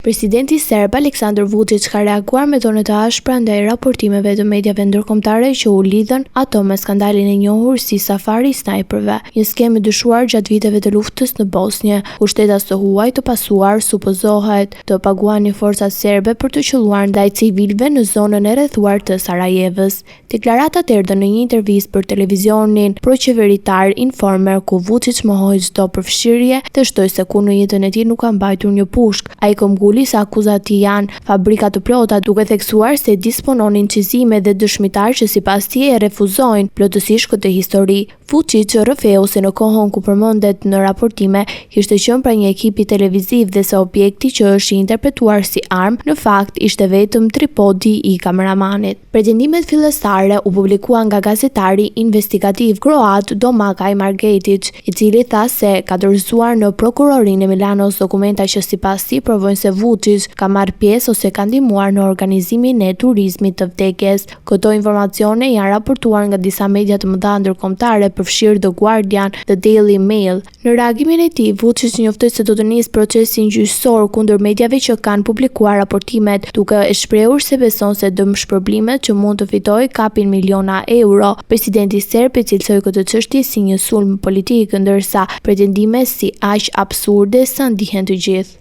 Presidenti serb Aleksandar Vučić ka reaguar me tone të ashpra ndaj raportimeve të mediave ndërkombëtare që u lidhen ato me skandalin e njohur si Safari i snajperëve, një skemë dyshuar gjatë viteve të luftës në Bosnjë, ku shtetas të huaj të pasuar supozohet të paguanin forcat serbe për të qelluar ndaj civilëve në zonën e rrethuar të Sarajevës. Deklaratat erdhën në një intervistë për televizionin proqeveritar Informer, ku Vučić mohoi çdo përfshirje dhe shtoi se ku në jetën e tij nuk ka mbajtur një pushk. Ai sa akuzat i janë fabrika të plota, duke theksuar se dispononin qizime dhe dëshmitar që sipas tij e refuzojnë plotësisht këtë histori. Vučić rrëfeu se në kohën ku përmendet në raportime kishte qenë pra një ekipi televiziv dhe se objekti që është interpretuar si armë në fakt ishte vetëm tripodi i kameramanit. Pretendimet fillestare u publikuan nga gazetari investigativ kroat Domagoj Margetić, i cili tha se ka dorëzuar në prokurorinë e Milanos dokumenta që sipas tij provojnë se Vučić ka marrë pjesë ose ka ndihmuar në organizimin e turizmit të vdekjes. Këto informacione janë raportuar nga disa media të mëdha ndërkombëtare, përfshirë The Guardian dhe Daily Mail. Në reagimin e tij, Vučić njoftoi se do të nisë procesin gjyqësor kundër mediave që kanë publikuar raportimet, duke e shprehur se beson se dëmshpërblimet që mund të fitojë kapin miliona euro. Presidenti serb e cilësoi këtë çështje si një sulm politik, ndërsa pretendime si aq absurde sa ndihen të gjithë.